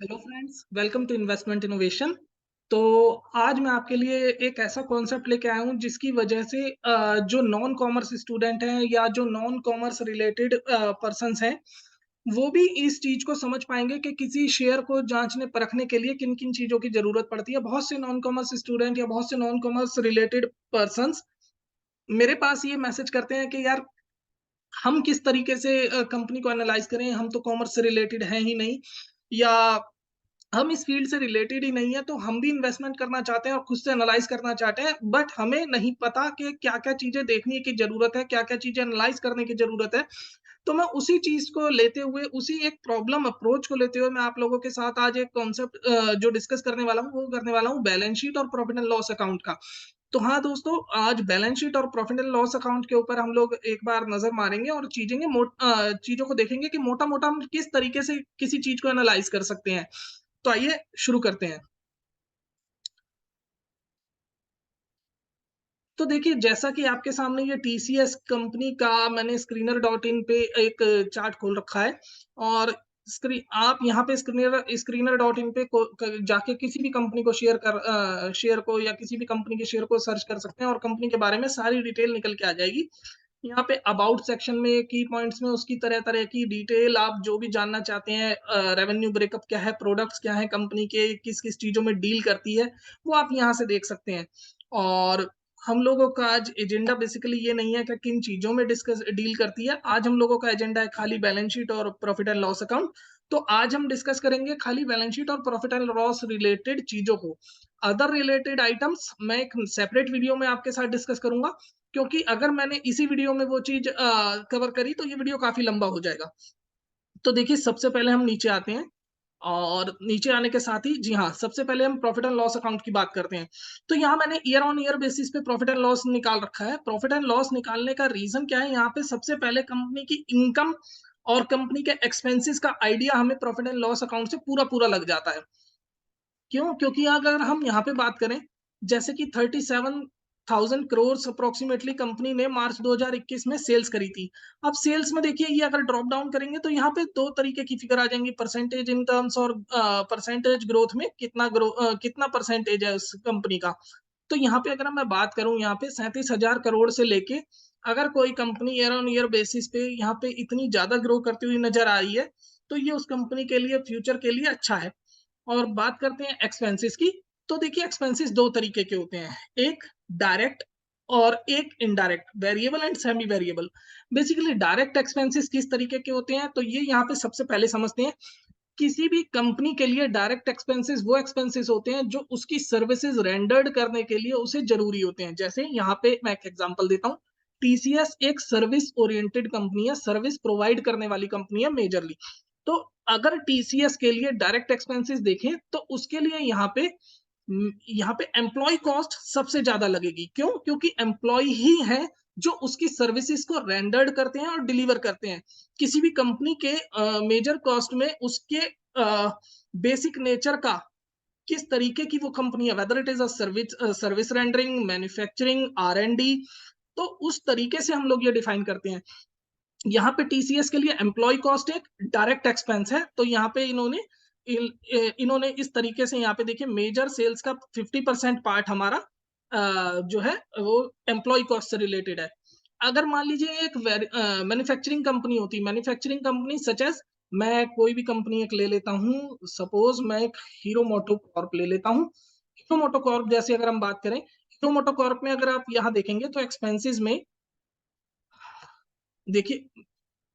Hello friends, welcome to investment innovation. तो आज मैं आपके लिए एक ऐसा कॉन्सेप्ट लेके आया हूँ जिसकी वजह से जो नॉन कॉमर्स स्टूडेंट हैं या जो नॉन कॉमर्स रिलेटेड पर्सन्स हैं, वो भी इस चीज़ को समझ पाएँगे कि किसी शेयर को जाँचने परखने के लिए किन-किन चीज़ों की ज़रूरत पड़ती है। बहुत से नॉन कॉमर्स स्टूडेंट या बहुत से नॉन कॉमर्स रिलेटेड पर्सन्स मेरे पास ये मैसेज करते हैं कि यार हम किस तरीके से कंपनी को एनालाइज़ करें, हम तो कॉमर्स से रिलेटेड हैं ही नहीं, या हम इस फील्ड से रिलेटेड ही नहीं है, तो हम भी इन्वेस्टमेंट करना चाहते हैं और खुद से एनालाइज़ करना चाहते हैं, बट हमें नहीं पता कि क्या-क्या चीज़ें देखने की ज़रूरत है, क्या-क्या चीज़ें एनालाइज़ करने की ज़रूरत है। तो मैं उसी चीज़ को लेते हुए, उसी एक प्रॉब्लम अप्रोच को लेते हुए मैं आप लोगों के साथ आज एक कॉन्सेप्ट जो डिस्कस करने वाला हूँ, वो करने वाला हूँ बैलेंस शीट और प्रॉफिट एंड लॉस अकाउंट का। तो हाँ दोस्तों, आज बैलेंस शीट और प्रॉफिट एंड लॉस अकाउंट के ऊपर हम लोग एक बार नज़र मारेंगे और चीज़ों को देखेंगे कि मोटा-मोटा हम किस तरीके से किसी चीज़ को एनालाइज़ कर सकते हैं। तो आइए शुरू करते हैं। तो देखिए, जैसा कि आपके सामने ये टीसीएस कंपनी का मैंने स्क्रीनर डॉट इन पे एक चार्ट खोल रखा है, और आप यहाँ पे स्क्रीनर स्क्रीनर डॉट इन पे जाके किसी भी कंपनी को शेयर को या किसी भी कंपनी के शेयर को सर्च कर सकते हैं और कंपनी के बारे में सारी डिटेल निकल के आ जाएगी। यहाँ पे अबाउट सेक्शन में की पॉइंट्स में उसकी तरह-तरह की डिटेल आप जो भी जानना चाहते हैं, रेवेन्यू ब्रेकअप क्या है, प्रोडक्ट्स क्या हैं कंपनी के, किस-किस चीज़ों में डील करती है, वो आप यहाँ से देख सकते हैं। और हम लोगों का आज एजेंडा बेसिकली ये नहीं है कि किन चीज़ों में डिस्कस डील करती है। आज हम लोगों का एजेंडा है खाली बैलेंस शीट और प्रॉफिट एंड लॉस अकाउंट। तो आज हम डिस्कस करेंगे खाली बैलेंस शीट और प्रॉफिट एंड लॉस रिलेटेड चीज़ों को। अदर रिलेटेड आइटम्स मैं एक सेपरेट वीडियो में आपके साथ डिस्कस करूँगा, क्योंकि अगर मैंने इसी वीडियो में वो चीज़ कवर करी तो ये वीडियो काफ़ी लंबा हो जाएगा। तो देखिए, सबसे पहले हम नीचे आते हैं, और नीचे आने के साथ ही जी हाँ, सबसे पहले हम प्रॉफिट एंड लॉस अकाउंट की बात करते हैं। तो यहाँ मैंने ईयर ऑन ईयर बेसिस पे प्रॉफिट एंड लॉस निकाल रखा है। प्रॉफिट एंड लॉस निकालने का रीज़न क्या है, यहाँ पे सबसे पहले कंपनी की इनकम और कंपनी के एक्सपेंसेस का आइडिया हमें प्रॉफिट एंड लॉस अकाउंट से पूरा-पूरा लग जाता है। क्यों? क्योंकि अगर हम यहाँ पे बात करें, जैसे कि 37,000 करोड़ अप्रॉक्सिमेटली कंपनी ने मार्च 2021 में सेल्स करी थी। अब सेल्स में देखिए, ये अगर ड्रॉप डाउन करेंगे तो यहाँ पे 2 तरीके की फिगर आ जाएँगी, परसेंटेज इन टर्म्स और परसेंटेज ग्रोथ में कितना परसेंटेज है उस कंपनी का। तो यहाँ पे अगर मैं बात करूँ, यहाँ पे 37,000 करोड़ से लेके अगर कोई company year on year basis पे यहाँ पे इतनी ज़्यादा ग्रो करती हुई नज़र आ रही है, तो ये उस कंपनी के लिए फ्यूचर के लिए अच्छा है। और बात करते हैं एक्सपेंसेस की, तो देखिए एक्सपेंसेस 2 तरीके के होते हैं, एक डायरेक्ट और एक indirect, variable and semi variable. Basically direct expenses किस तरीके के होते हैं, तो ये यहाँ पे सबसे पहले समझते हैं। किसी भी कंपनी के लिए डायरेक्ट एक्सपेंसेस वो एक्सपेंसेस होते हैं जो उसकी सर्विसेज रेंडर्ड करने के लिए उसे ज़रूरी होते हैं। जैसे यहाँ पे मैं एक एग्ज़ाम्पल देता हूँ, टीसीएस एक सर्विस ओरिएंटेड कंपनी है, सर्विस प्रोवाइड करने वाली कंपनी है मेजरली। तो अगर टीसीएस के लिए डायरेक्ट एक्सपेंसेस देखें, तो उसके लिए यहाँ पे एम्प्लॉयी कॉस्ट सबसे ज़्यादा लगेगी। क्यों? क्योंकि एम्प्लॉयी ही हैं जो उसकी सर्विसेज़ को रेंडर्ड करते हैं और डिलीवर करते हैं। किसी भी कंपनी के मेजर कॉस्ट में उसके बेसिक नेचर का, किस तरीके की वो कंपनी है, whether it is service rendering, manufacturing, are-and-D, तो उस तरीके से हम लोग ये डिफाइन करते हैं। यहाँ पे टीसीएस के लिए एम्प्लॉयी कॉस्ट एक डायरेक्ट एक्सपेंस है, तो यहाँ पे इन्होंने इस तरीके से यहाँ पे देखिए मेजर सेल्स का 50% पार्ट हमारा जो है वो एम्प्लॉयी कॉस्ट से रिलेटेड है। अगर मान लीजिए एक मैन्युफैक्चरिंग कंपनी होती, मैन्युफैक्चरिंग कंपनी सच एज़, मैं कोई भी कंपनी एक ले लेता हूँ, सपोज़ मैं एक हीरो मोटोकॉर्प ले लेता हूँ। हीरो मोटोकॉर्प जैसे अगर हम बात करें, हीरो मोटोकॉर्प में अगर आप यहाँ देखेंगे तो एक्सपेंसेस में देखिए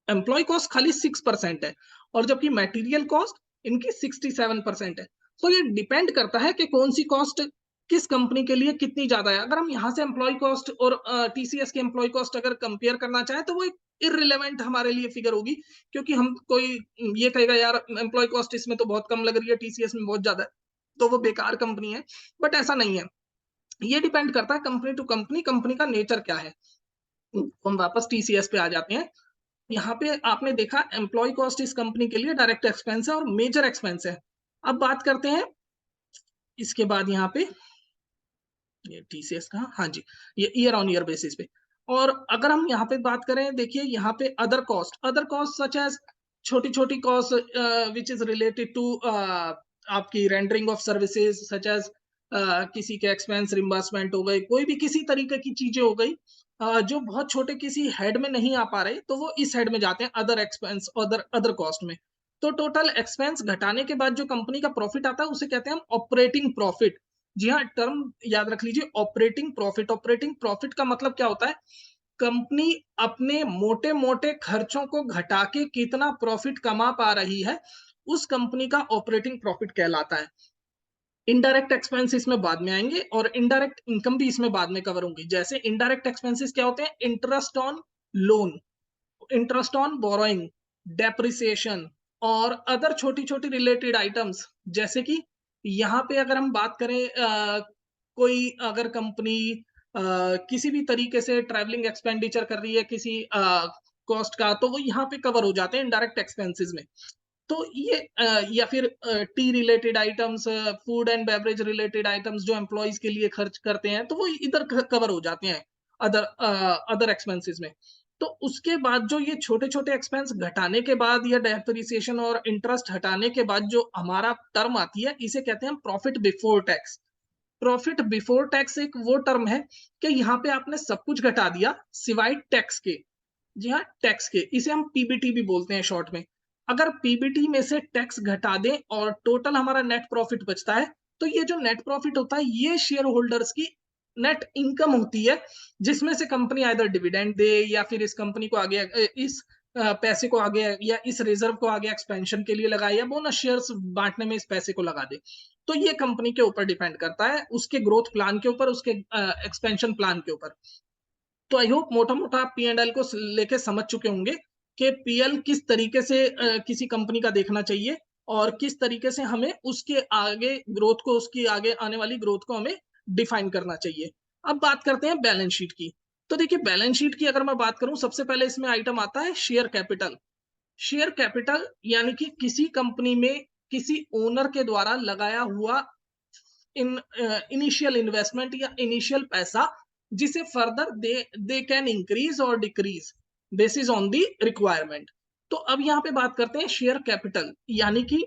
एम्प्लॉयी कॉस्ट खाली 6% है, और जबकि मटेरियल कॉस्ट इनकी 67% है। तो ये डिपेंड करता है कि कौन-सी कॉस्ट किस कंपनी के लिए कितनी ज़्यादा है। अगर हम यहाँ से एम्प्लॉयी कॉस्ट और टीसीएस की एम्प्लॉयी कॉस्ट अगर कंपेयर करना चाहें, तो वो एक इर्रेलेवेंट हमारे लिए फिगर होगी, क्योंकि हम कोई ये कहेगा यार एम्प्लॉयी कॉस्ट इसमें तो बहुत कम लग रही है, टीसीएस में बहुत ज़्यादा है, तो वो बेकार कंपनी है। बट ऐसा नहीं है। ये डिपेंड करता है कंपनी टू कंपनी, कंपनी का नेचर क्या है। हम वापस टीसीएस पे आ जाते हैं। यहाँ पे आपने देखा एम्प्लॉयी कॉस्ट इस कंपनी के लिए डायरेक्ट एक्सपेंस है और मेजर एक्सपेंस है। अब बात करते हैं इसके बाद यहाँ पे, ये टीसीएस का, हाँ जी, ये ईयर ऑन ईयर बेसिस पे। और अगर हम यहाँ पे बात करें, देखिए यहाँ पे अदर कॉस्ट सच एज़ छोटी-छोटी cost which is related to आपकी rendering of services such as किसी के एक्सपेंस रिम्बर्समेंट हो गए, कोई भी किसी तरीके की चीज़ें हो गई जो बहुत छोटे किसी हेड में नहीं आ पा रहे, तो वो इस हेड में जाते हैं other expense other other cost में। तो टोटल एक्सपेंस घटाने के बाद जो कंपनी का प्रॉफिट आता है, उसे कहते हैं हम ऑपरेटिंग प्रॉफिट। जी हाँ, टर्म याद रख लीजिए ऑपरेटिंग प्रॉफिट। ऑपरेटिंग प्रॉफिट का मतलब क्या होता है? कंपनी अपने मोटे-मोटे खर्चों को घटा के कितना प्रॉफिट कमा पा रही है, उस कंपनी का ऑपरेटिंग प्रॉफिट कहलाता है। इनडायरेक्ट एक्सपेंस इसमें बाद में आएँगे और इनडायरेक्ट इनकम भी इसमें बाद में कवर होंगी। जैसे इनडायरेक्ट एक्सपेंसेस क्या होते हैं? Interest on loan, interest on borrowing, depreciation और अदर छोटी-छोटी रिलेटेड आइटम्स जैसे कि यहाँ पे अगर हम बात करें कोई अगर कंपनी किसी भी तरीके से ट्रैवलिंग एक्सपेंडिचर कर रही है किसी कॉस्ट का, तो वो यहाँ पे कवर हो जाते हैं इनडायरेक्ट एक्सपेंसेस में। तो ये या फिर T related items, food and beverage related items जो एम्प्लॉइज़ के लिए खर्च करते हैं, तो वो इधर क कवर हो जाते हैं अदर एक्सपेंसेस में। तो उसके बाद जो ये छोटे-छोटे एक्सपेंस घटाने के बाद या डेप्रिसिएशन और इंटरेस्ट हटाने के बाद जो हमारा टर्म आती है, इसे कहते हैं हम profit before tax. Profit before tax एक वो टर्म है कि यहाँ पे आपने सब कुछ घटा दिया सिवाय टैक्स के। जी हाँ, टैक्स के। इसे हम पीबीटी भी बोलते हैं शॉर्ट में। अगर पीबीटी में से टैक्स घटा दें और टोटल हमारा नेट प्रॉफिट बचता है, तो ये जो नेट प्रॉफिट होता है, ये शेयर होल्डर्स की नेट इनकम होती है, जिसमें से कंपनी आइदर डिविडेंड दे या फिर इस कंपनी को आगे इस पैसे को आगे या इस रिजर्व को आगे एक्सपेंशन के लिए लगाए या बोनस शेयर्स बाँटने में इस पैसे को लगा दे। तो ये कंपनी के ऊपर डिपेंड करता है, उसके ग्रोथ प्लान के ऊपर, उसके एक्सपेंशन प्लान के ऊपर। तो आई होप मोटा-मोटा आप पी&एल को लेके समझ चुके होंगे कि पीएल किस तरीके से किसी कंपनी का देखना चाहिए और किस तरीके से हमें उसके आगे ग्रोथ को उसकी आगे आने वाली ग्रोथ को हमें डिफाइन करना चाहिए। अब बात करते हैं बैलेंस शीट की। तो देखिए बैलेंस शीट की अगर मैं बात करूं सबसे पहले इसमें आइटम आता है शेयर कैपिटल। शेयर कैपिटल यानी कि किसी कंपनी में किसी ओनर के द्वारा लगाया हुआ इनिशियल इन्वेस्टमेंट या इनिशियल पैसा जिसे फर्दर दे कैन इंक्रीज और decrease basis on the requirement. तो अब यहाँ पे बात करते हैं शेयर कैपिटल यानी कि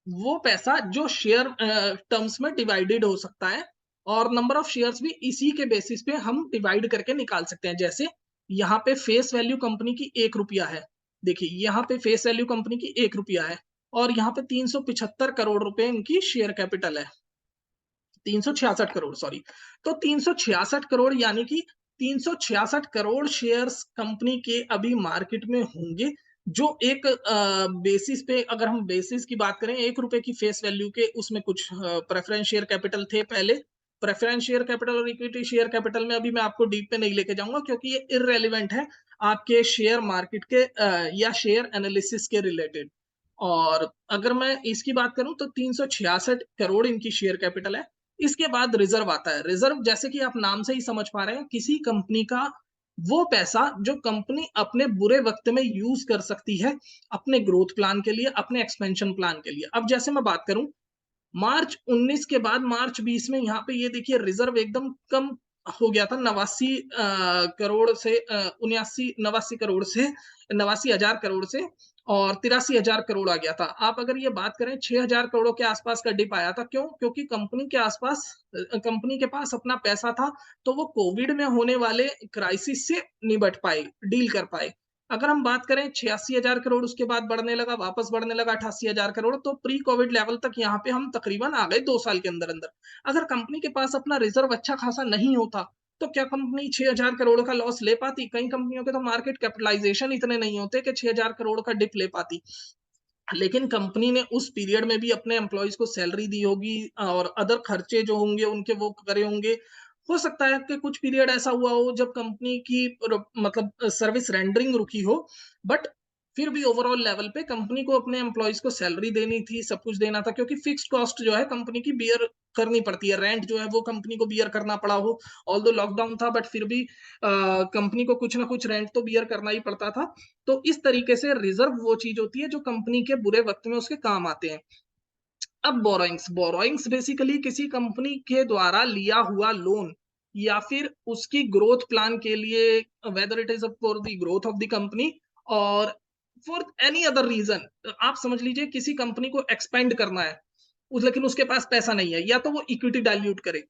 वो पैसा जो शेयर टर्म्स में डिवाइडेड हो सकता है और नंबर ऑफ शेयर्स भी इसी के बेसिस पे हम डिवाइड करके निकाल सकते हैं। जैसे यहाँ पे फेस वैल्यू कंपनी की 1 रुपया है। देखिए यहाँ पे फेस वैल्यू कंपनी की 1 रुपया है और यहाँ पे 375 करोड़ रुपए इनकी शेयर कैपिटल है। 366 करोड़ सॉरी। तो 366 करोड़ यानी कि 366 करोड़ शेयर्स कंपनी के अभी मार्केट में होंगे जो एक बेसिस पे अगर हम बेसिस की बात करें 1 रुपए की फेस वैल्यू के उसमें कुछ प्रेफरेंस शेयर कैपिटल थे पहले। प्रेफरेंस शेयर कैपिटल और इक्विटी शेयर कैपिटल में अभी मैं आपको डीप में नहीं लेके जाऊँगा क्योंकि ये इर्रेलेवेंट है आपके शेयर मार्केट के या शेयर एनालिसिस के रिलेटेड। और अगर मैं इसकी बात करूँ तो 366 करोड़ इनकी शेयर कैपिटल है। इसके बाद रिजर्व आता है। रिजर्व जैसे कि आप नाम से ही समझ पा रहे हैं, किसी कंपनी का वो पैसा जो कंपनी अपने बुरे वक़्त में यूज़ कर सकती है, अपने ग्रोथ प्लान के लिए, अपने एक्सपेंशन प्लान के लिए। अब जैसे मैं बात करूँ मार्च 19 के बाद मार्च 20 में यहाँ पे ये देखिए रिजर्व एकदम कम हो गया था 89 करोड़ से 89 करोड़ से 89,000 करोड़ से और 83,000 करोड़ आ गया था। आप अगर ये बात करें 6,000 करोड़ के आसपास का डिप आया था। क्यों? क्योंकि कंपनी के आसपास कंपनी के पास अपना पैसा था, तो वो कोविड में होने वाले क्राइसिस से निपट पाए, डील कर पाए। अगर हम बात करें 86,000 करोड़ उसके बाद बढ़ने लगा, वापस बढ़ने लगा 88,000 करोड़ तो प्री कोविड लेवल तक यहाँ पे हम तकरीबन आ गए 2 साल के अंदर-अंदर। अगर कंपनी के पास अपना रिज़र्व अच्छा खासा नहीं होता, तो क्या कंपनी 6,000 करोड़ का लॉस ले पाती? कई कंपनियों के तो मार्केट कैपिटलाइज़ेशन इतने नहीं होते कि 6,000 करोड़ का डिप ले पाती। लेकिन कंपनी ने उस पीरियड में भी अपने एम्प्लॉइज़ को सैलरी दी होगी और अदर खर्चे जो होंगे उनके वो करे होंगे। हो सकता है कि कुछ पीरियड ऐसा हुआ हो जब कंपनी की मतलब सर्विस रेंडरिंग रुकी हो, बट फिर भी ओवरऑल लेवल पे कंपनी को अपने एम्प्लॉइज़ को सैलरी देनी थी, सब कुछ देना था क्योंकि फिक्स्ड कॉस्ट जो है कंपनी की बियर करनी पड़ती है। रेंट जो है वो कंपनी को बियर करना पड़ा हो, ऑल्दो लॉकडाउन था बट फिर भी कंपनी को कुछ ना कुछ रेंट तो बियर करना ही पड़ता था। तो इस तरीके से रिजर्व वो चीज होती है जो कंपनी के बुरे वक्त में उसके काम आते हैं। अब बोरोइंग्स बोरोइंग्स बेसिकली किसी कंपनी के द्वारा लिया हुआ लोन या फिर उसकी ग्रोथ प्लान के लिए whether it is for the growth of the company और फॉर एनी अदर रीजन, आप समझ लीजिए किसी कंपनी को एक्सपेंड करना है, लेकिन उसके पास पैसा नहीं है, या तो वो इक्विटी डाइल्यूट करे,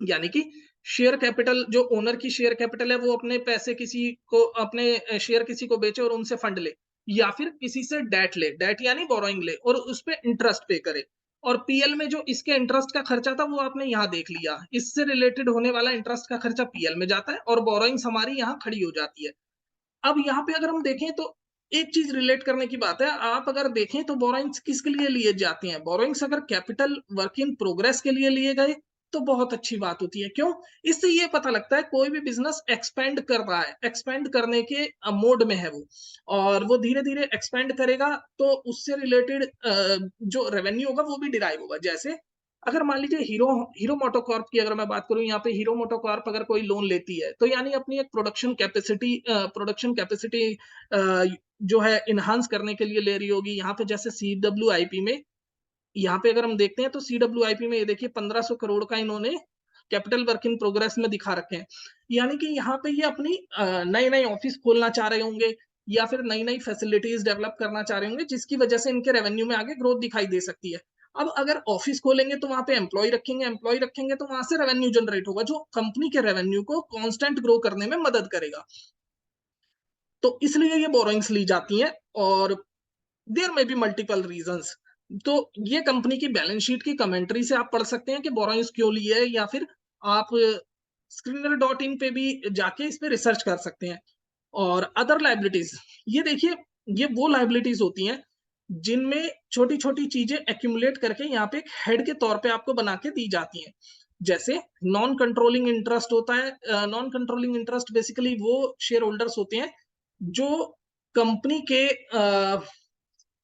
यानी कि शेयर कैपिटल, जो ओनर की शेयर कैपिटल है, वो अपने पैसे किसी को, अपने शेयर किसी को बेचे और उनसे फंड ले, या फिर किसी से डेट ले, डेट यानी बोरोइंग ले और उस पे इंटरेस्ट पे करे। और पीएल में जो इसके इंटरेस्ट का खर्चा था वो आपने यहाँ देख लिया, इससे रिलेटेड होने वाला इंटरेस्ट का खर्चा पीएल में जाता है और बोरोइंग्स हमारी यहाँ खड़ी हो जाती है। अब यहाँ पे अगर हम देखें तो एक चीज रिलेट करने की बात है, आप अगर देखें तो बोरोइंग्स किसके लिए लिए जाते हैं, बोरोइंग्स अगर कैपिटल वर्क इन प्रोग्रेस के लिए लिए गए तो बहुत अच्छी बात होती है। क्यों? इससे ये पता लगता है कोई भी बिजनेस एक्सपेंड कर रहा है, एक्सपेंड करने के मोड में है वो, और वो धीरे धीरे एक्सपेंड करेगा तो उससे रिलेटेड जो रेवेन्यू होगा वो भी डिराइव होगा। जैसे अगर मान लीजिए हीरो हीरो मोटोकॉर्प की अगर मैं बात करूं, यहाँ पे हीरो मोटोकॉर्प अगर कोई लोन लेती है तो यानी अपनी एक प्रोडक्शन कैपेसिटी जो है इनहांस करने के लिए ले रही होगी। यहाँ पे जैसे सीडब्ल्यूआईपी में, यहाँ पे अगर हम देखते हैं तो सीडब्ल्यूआईपी में ये देखिए 1500 करोड़ का इन्होंने कैपिटल वर्क इन प्रोग्रेस में दिखा रखे हैं। यानी कि यहाँ पे ये अपनी नए नए ऑफिस खोलना चाह रहे होंगे या फिर नई नई फैसिलिटीज डेवलप करना चाह रहे होंगे, जिसकी वजह से इनके रेवेन्यू में आगे ग्रोथ दिखाई दे सकती है। अब अगर ऑफिस खोलेंगे तो वहां पे एम्प्लॉय रखेंगे तो वहां से रेवेन्यू जनरेट होगा, जो कंपनी के रेवेन्यू को कांस्टेंट ग्रो करने में मदद करेगा। तो इसलिए ये बोरोइंग्स ली जाती हैं, और देयर में बी मल्टीपल रीजंस। तो ये कंपनी की बैलेंस शीट की कमेंट्री से आप पढ़ सकते हैं कि बोरोइंग्स क्यों लिए है, या फिर आप screener.in पे भी जाके इस पे रिसर्च कर सकते हैं। और अदर लाइबिलिटीज, ये देखिए, ये वो लाइबिलिटीज होती हैं जिनमें छोटी छोटी चीजें एक्यूमुलेट करके यहाँ पे एक हेड के तौर पे आपको बना के दी जाती हैं। जैसे नॉन कंट्रोलिंग इंटरेस्ट होता है। नॉन कंट्रोलिंग इंटरेस्ट बेसिकली वो शेयर होल्डर्स होते हैं जो कंपनी के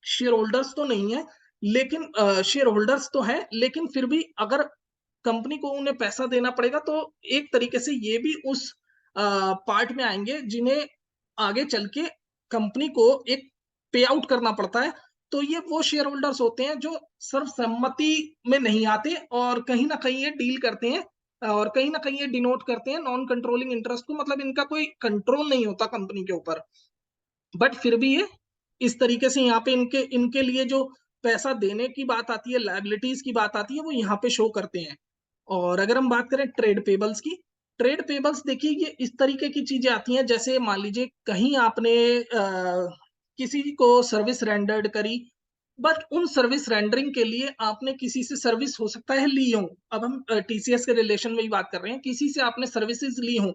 शेयर होल्डर्स तो नहीं है, लेकिन शेयर होल्डर्स तो है, लेकिन फिर भी अगर कंपनी को उन्हें पैसा देना पड़ेगा तो एक तरीके से ये भी उस पार्ट में आएंगे जिन्हें आगे चल के कंपनी को एक पे आउट करना पड़ता है। तो ये वो शेयर होल्डर्स होते हैं जो सर्वसम्मति में नहीं आते और कहीं ना कहीं ये डील करते हैं, और कहीं ना कहीं ये डिनोट करते हैं नॉन कंट्रोलिंग इंटरेस्ट को, मतलब इनका कोई कंट्रोल नहीं होता कंपनी के ऊपर, बट फिर भी ये इस तरीके से यहाँ पे इनके इनके लिए जो पैसा देने की बात आती है, लायबिलिटीज की बात आती है, वो यहाँ पे शो करते हैं। और अगर हम बात करें ट्रेड पेबल्स की, ट्रेड पेबल्स देखिए ये इस तरीके की चीजें आती हैं, जैसे मान लीजिए कहीं आपने किसी को सर्विस रेंडर्ड करी, बट उन सर्विस रेंडरिंग के लिए आपने किसी से सर्विस हो सकता है ली हो। अब हम टीसीएस के रिलेशन में ही बात कर रहे हैं, किसी से आपने सर्विसेज ली हो,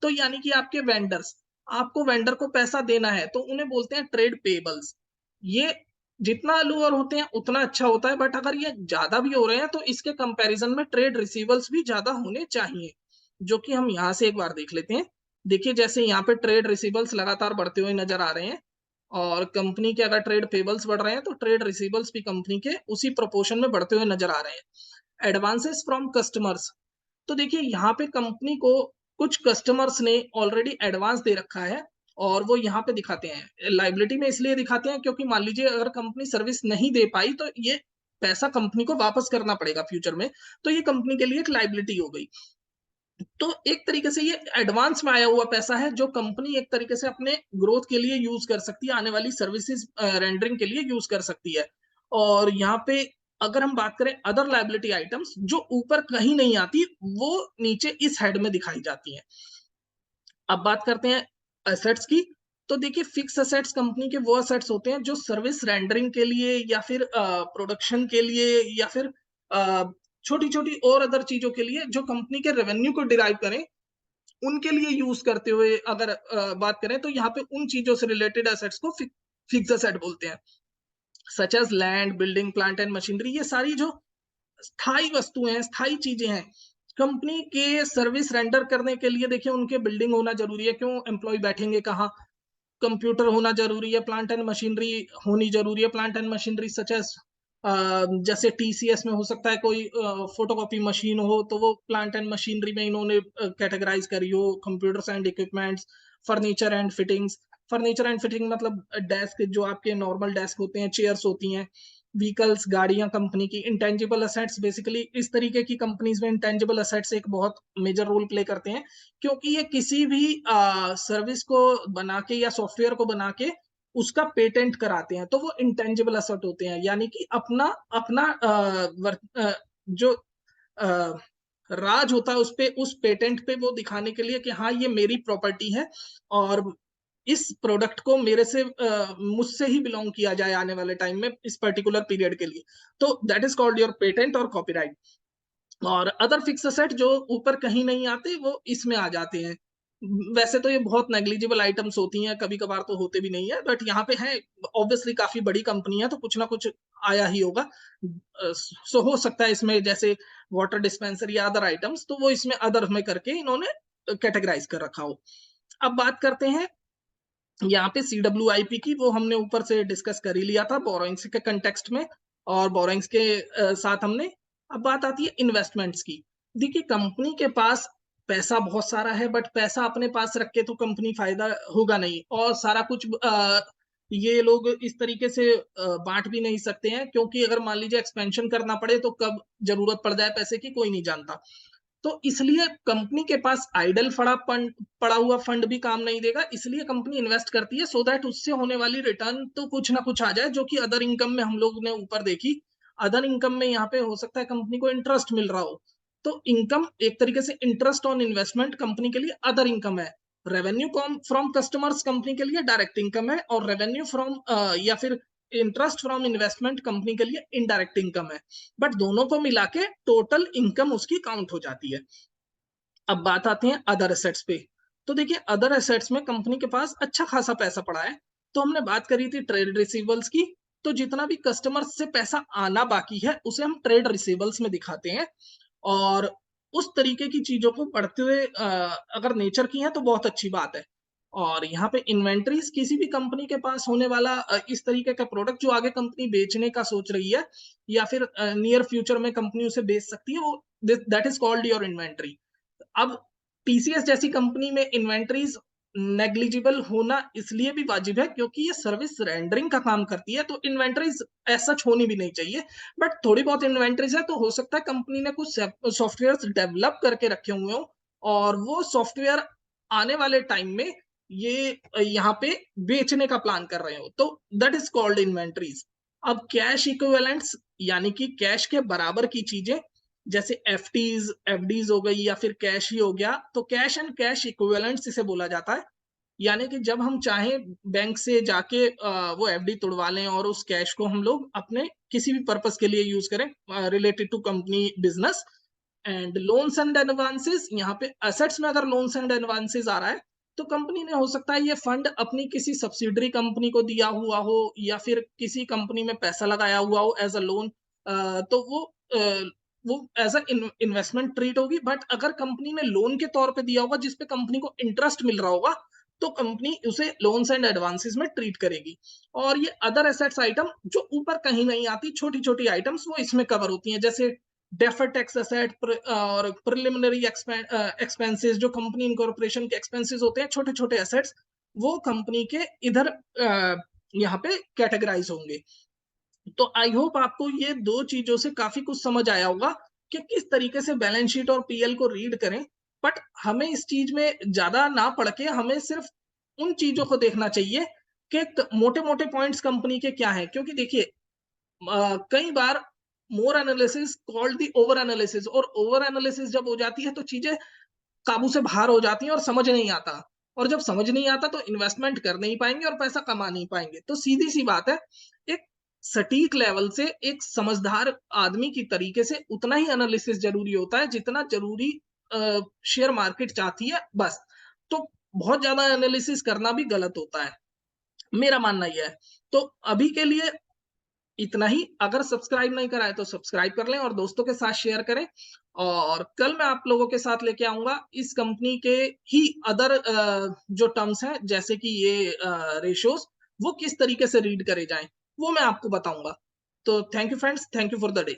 तो यानी कि आपके वेंडर्स, आपको वेंडर को पैसा देना है तो उन्हें बोलते हैं ट्रेड पेबल्स। ये जितना लोअर होते हैं उतना अच्छा होता है, बट अगर ये ज्यादा भी हो रहे हैं तो इसके कंपैरिजन में ट्रेड रिसीवल्स भी ज्यादा होने चाहिए, जो कि हम यहाँ से एक बार देख लेते हैं। देखिए जैसे यहाँ पे ट्रेड रिसीवल्स लगातार बढ़ते हुए नजर आ रहे हैं, और कंपनी के अगर ट्रेड पेबल्स बढ़ रहे हैं तो ट्रेड रिसीवल्स भी कंपनी के उसी प्रोपोर्शन में बढ़ते हुए नजर आ रहे हैं। एडवांसेस फ्रॉम कस्टमर्स, तो देखिए यहाँ पे कंपनी को कुछ कस्टमर्स ने ऑलरेडी एडवांस दे रखा है, और वो यहाँ पे दिखाते हैं लाइबिलिटी में, इसलिए दिखाते हैं क्योंकि मान लीजिए अगर कंपनी सर्विस नहीं दे पाई तो ये पैसा कंपनी को वापस करना पड़ेगा फ्यूचर में, तो ये कंपनी के लिए एक लाइबिलिटी हो गई। तो एक तरीके से ये एडवांस में आया हुआ पैसा है जो कंपनी एक तरीके से अपने ग्रोथ के लिए यूज कर सकती है, आने वाली सर्विसेज रेंडरिंग के लिए यूज कर सकती है। और यहाँ पे अगर हम बात करें अदर लाइबिलिटी आइटम्स जो ऊपर कहीं नहीं आती, वो नीचे इस हेड में दिखाई जाती हैं। अब बात करते हैं एसेट्स की, तो देखिए फिक्स एसेट्स कंपनी के वो एसेट्स होते हैं जो सर्विस रेंडरिंग के लिए या फिर प्रोडक्शन के लिए या फिर छोटी छोटी और अदर चीजों के लिए जो कंपनी के रेवेन्यू को डिराइव करें, उनके लिए यूज करते हुए अगर बात करें तो यहाँ पे उन चीजों से रिलेटेड एसेट्स को फिक्स एसेट बोलते हैं, such as land, building, plant and machinery. ये सारी जो स्थायी वस्तुएं हैं, स्थायी चीजें हैं, कंपनी के सर्विस रेंडर करने के लिए देखिए उनके बिल्डिंग होना जरूरी है, क्यों, एम्प्लॉय बैठेंगे कहाँ, कंप्यूटर होना जरूरी है, प्लांट एंड मशीनरी होनी जरूरी है, plant and machinery such as जैसे टीसीएस में हो सकता है कोई फोटोकॉपी मशीन हो तो वो प्लांट एंड मशीनरी में इन्होंने कैटेगराइज करी हो, computers and equipments, furniture and fittings. Furniture and fitting मतलब डेस्क, जो आपके नॉर्मल डेस्क होते हैं, चेयर्स होती हैं, व्हीकल्स, गाड़ियां, कंपनी की इंटेंजिबल असेट्स। बेसिकली इस तरीके की कंपनीज में इंटेंजिबल असेट्स एक बहुत मेजर रोल प्ले करते हैं, क्योंकि ये किसी भी सर्विस को बना के या सॉफ्टवेयर को बना के उसका पेटेंट कराते हैं, तो वो इंटेंजिबल एसेट होते हैं, यानी कि अपना अपना जो अ, राज होता है उस पे, उस पेटेंट पे वो दिखाने के लिए कि हाँ ये मेरी प्रॉपर्टी है और इस प्रोडक्ट को मेरे से मुझसे ही बिलोंग किया जाए आने वाले टाइम में इस पर्टिकुलर पीरियड के लिए, तो that is called your patent और कॉपीराइट। और अदर फिक्स एसेट जो ऊपर कहीं नहीं आते वो इसमें आ जाते हैं। वैसे तो ये बहुत नेग्लिजिबल आइटम्स होती हैं, कभी-कभार तो होते भी नहीं है, बट यहाँ पे है, ऑब्वियसली काफ़ी बड़ी कंपनी है तो कुछ ना कुछ आया ही होगा। सो हो सकता है इसमें जैसे वाटर डिस्पेंसर या अदर आइटम्स, तो वो इसमें अदर में करके इन्होंने कैटेगराइज़ कर रखा हो। अब बात करते हैं यहाँ पे सीडब्ल्यूआईपी की, वो हमने ऊपर से डिस्कस कर ही लिया था बोरोइंग्स के कंटेक्स्ट में और बोरोइंग्स के साथ हमने। अब बात आती है इन्वेस्टमेंट्स की। देखिए कंपनी के पास पैसा बहुत सारा है, बट पैसा अपने पास रख के तो कंपनी फायदा होगा नहीं, और सारा कुछ ये लोग इस तरीके से बांट भी नहीं सकते हैं, क्योंकि अगर मान लीजिए एक्सपेंशन करना पड़े तो कब जरूरत पड़ जाए पैसे की कोई नहीं जानता। तो इसलिए कंपनी के पास आइडल पड़ा हुआ फंड भी काम नहीं देगा, इसलिए कंपनी इन्वेस्ट करती है सो दैट उससे होने वाली रिटर्न तो कुछ ना कुछ आ जाए, जो कि अदर इनकम में हम लोग ने ऊपर देखी। अदर इनकम में यहाँ पे हो सकता है कंपनी को इंटरेस्ट मिल रहा हो, तो इनकम एक तरीके से इंटरेस्ट ऑन इन्वेस्टमेंट कंपनी के लिए अदर इनकम है। रेवेन्यू फ्रॉम कस्टमर्स कंपनी के लिए डायरेक्ट इनकम है, और रेवेन्यू फ्रॉम या फिर इंटरेस्ट फ्रॉम इन्वेस्टमेंट कंपनी के लिए इनडायरेक्ट इनकम है। बट दोनों को मिला के टोटल इनकम उसकी काउंट हो जाती है। अब बात आती है अदर एसेट्स पे। तो देखिए अदर एसेट्स में कंपनी के पास अच्छा खासा पैसा पड़ा है। तो हमने बात करी थी ट्रेड रिसीवेबल्स की, तो जितना भी कस्टमर्स से पैसा आना बाकी है उसे हम ट्रेड रिसीवेबल्स में दिखाते हैं। और उस तरीके की चीजों को बढ़ते हुए अगर नेचर की है तो बहुत अच्छी बात है। और यहाँ पे इन्वेंटरीज किसी भी कंपनी के पास होने वाला इस तरीके का प्रोडक्ट जो आगे कंपनी बेचने का सोच रही है, या फिर नियर फ्यूचर में कंपनी उसे बेच सकती है, वो that is called your inventory. अब टीसीएस जैसी कंपनी में इन्वेंटरीज नेग्लिजिबल होना इसलिए भी वाजिब है क्योंकि ये सर्विस रेंडरिंग का काम करती है, तो इन्वेंटरीज ऐसा होनी भी नहीं चाहिए। बट थोड़ी बहुत इन्वेंटरीज है तो हो सकता है कंपनी ने कुछ सॉफ्टवेयर डेवलप करके रखे हुए हो, और वो सॉफ्टवेयर आने वाले टाइम में ये यहाँ पे बेचने का प्लान कर रहे हो, तो दैट इज कॉल्ड इन्वेंटरीज। अब कैश इक्विवेलेंट्स यानी कि कैश के बराबर की चीजें, जैसे एफडीज हो गई या फिर कैश ही हो गया, तो कैश एंड कैश इक्विवेलेंट्स इसे बोला जाता है। यानी कि जब हम चाहें बैंक से जाके वो एफडी तुड़वा लें और उस कैश को हम लोग अपने किसी भी पर्पस के लिए यूज करें related to company business. And loans and advances, यहाँ पे एसेट्स में अगर लोन्स एंड एडवांसेस आ रहा है तो कंपनी ने हो सकता है ये फंड अपनी किसी सब्सिडरी कंपनी को दिया हुआ हो, या फिर किसी कंपनी में पैसा लगाया हुआ हो एज अ लोन, तो वो एज अ इन्वेस्टमेंट ट्रीट होगी। बट अगर कंपनी ने लोन के तौर पे दिया होगा जिसपे कंपनी को इंटरेस्ट मिल रहा होगा, तो कंपनी उसे लोन्स एंड एडवांसेस में ट्रीट करेगी। और ये अदर एसेट्स आइटम जो ऊपर कहीं नहीं आती, छोटी छोटी आइटम्स, वो इसमें कवर होती हैं, जैसे डेफर्ड टैक्स एसेट और प्रिलिमिनरी एक्सपेंसेस, जो कंपनी इनकॉर्पोरेशन के एक्सपेंसेस होते हैं, छोटे छोटे एसेट्स, वो कंपनी के इधर यहाँ पे कैटेगराइज होंगे। तो आई होप आपको ये दो चीजों से काफी कुछ समझ आया होगा कि किस तरीके से बैलेंस शीट और पीएल को रीड करें। बट हमें इस चीज में ज्यादा ना पढ़ के हमें सिर्फ उन चीजों को देखना चाहिए कि मोटे मोटे पॉइंट्स कंपनी के क्या हैं, क्योंकि देखिए कई बार more analysis called the over analysis, और ओवर एनालिसिस जब हो जाती है तो चीजें काबू से बाहर हो जाती हैं और समझ नहीं आता। और जब समझ नहीं आता तो इन्वेस्टमेंट कर नहीं पाएंगे और पैसा कमा नहीं पाएंगे। तो सीधी सी बात है, एक सटीक लेवल से एक समझदार आदमी की तरीके से उतना ही एनालिसिस जरूरी होता है जितना जरूरी शेयर मार्केट चाहती है, बस। तो बहुत ज्यादा एनालिसिस करना भी गलत होता है, मेरा मानना यह है। तो अभी के लिए इतना ही। अगर सब्सक्राइब नहीं करा है तो सब्सक्राइब कर लें और दोस्तों के साथ शेयर करें। और कल मैं आप लोगों के साथ लेके आऊंगा इस कंपनी के ही अदर जो टर्म्स हैं, जैसे कि ये रेशोज, वो किस तरीके से रीड करे जाएं, वो मैं आपको बताऊंगा। तो thank you friends, thank you for the day.